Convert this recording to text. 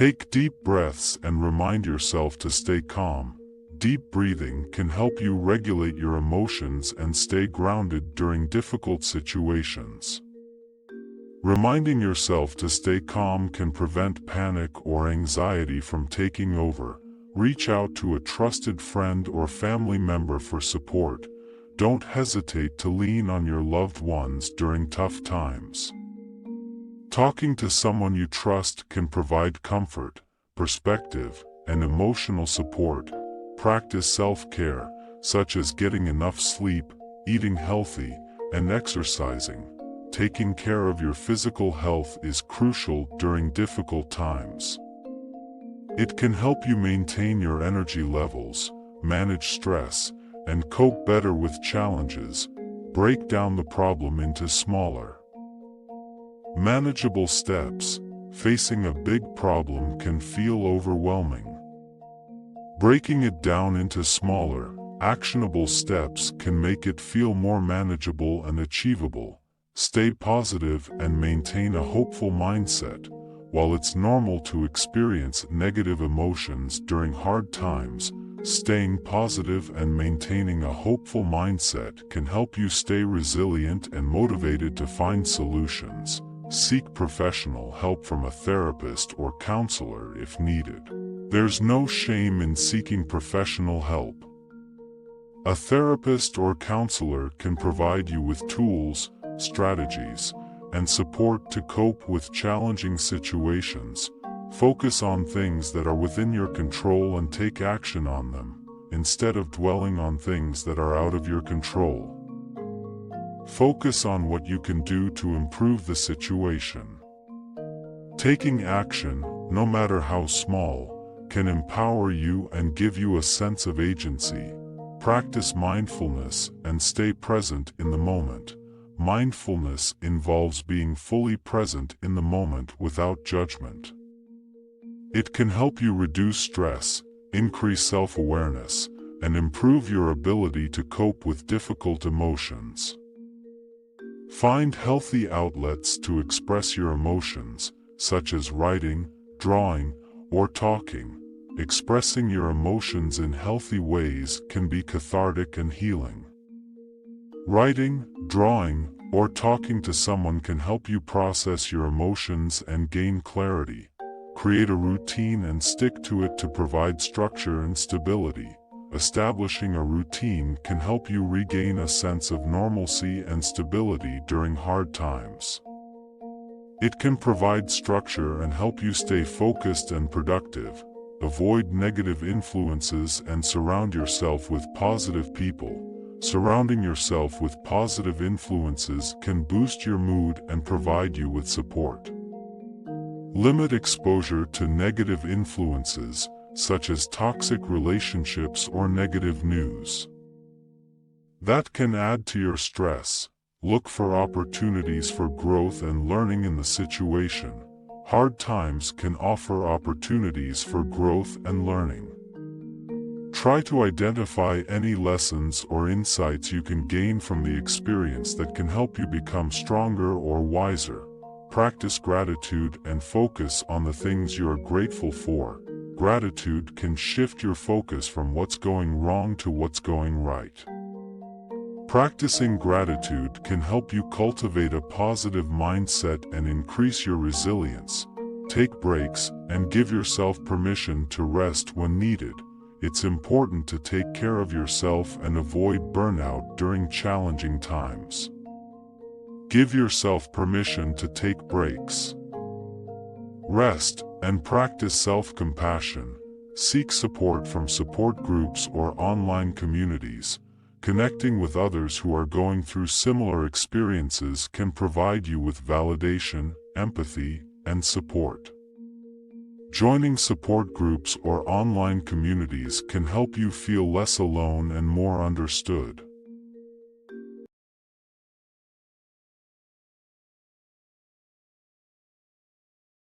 Take deep breaths and remind yourself to stay calm. Deep breathing can help you regulate your emotions and stay grounded during difficult situations. Reminding yourself to stay calm can prevent panic or anxiety from taking over. Reach out to a trusted friend or family member for support. Don't hesitate to lean on your loved ones during tough times. Talking to someone you trust can provide comfort, perspective, and emotional support. Practice self-care, such as getting enough sleep, eating healthy, and exercising. Taking care of your physical health is crucial during difficult times. It can help you maintain your energy levels, manage stress, and cope better with challenges. Break down the problem into smaller, manageable steps. Facing a big problem can feel overwhelming. Breaking it down into smaller, actionable steps can make it feel more manageable and achievable. Stay positive and maintain a hopeful mindset. While it's normal to experience negative emotions during hard times, staying positive and maintaining a hopeful mindset can help you stay resilient and motivated to find solutions. Seek professional help from a therapist or counselor if needed. There's no shame in seeking professional help. A therapist or counselor can provide you with tools, strategies, and support to cope with challenging situations. Focus on things that are within your control and take action on them, instead of dwelling on things that are out of your control. Focus on what you can do to improve the situation. Taking action, no matter how small, can empower you and give you a sense of agency. Practice mindfulness and stay present in the moment. Mindfulness involves being fully present in the moment without judgment. It can help you reduce stress, increase self-awareness, and improve your ability to cope with difficult emotions. Find healthy outlets to express your emotions, such as writing, drawing, or talking. Expressing your emotions in healthy ways can be cathartic and healing. Writing, drawing, or talking to someone can help you process your emotions and gain clarity. Create a routine and stick to it to provide structure and stability. Establishing a routine can help you regain a sense of normalcy and stability during hard times. It can provide structure and help you stay focused and productive. Avoid negative influences and surround yourself with positive people. Surrounding yourself with positive influences can boost your mood and provide you with support. Limit exposure to negative influences, such as toxic relationships or negative news that can add to your stress. Look for opportunities for growth and learning in the situation. Hard times can offer opportunities for growth and learning. Try to identify any lessons or insights you can gain from the experience that can help you become stronger or wiser. Practice gratitude and focus on the things you are grateful for. Gratitude can shift your focus from what's going wrong to what's going right. Practicing gratitude can help you cultivate a positive mindset and increase your resilience. Take breaks and give yourself permission to rest when needed. It's important to take care of yourself and avoid burnout during challenging times. Give yourself permission to take breaks. Rest and practice self-compassion. Seek support from support groups or online communities. Connecting with others who are going through similar experiences can provide you with validation, empathy, and support. Joining support groups or online communities can help you feel less alone and more understood.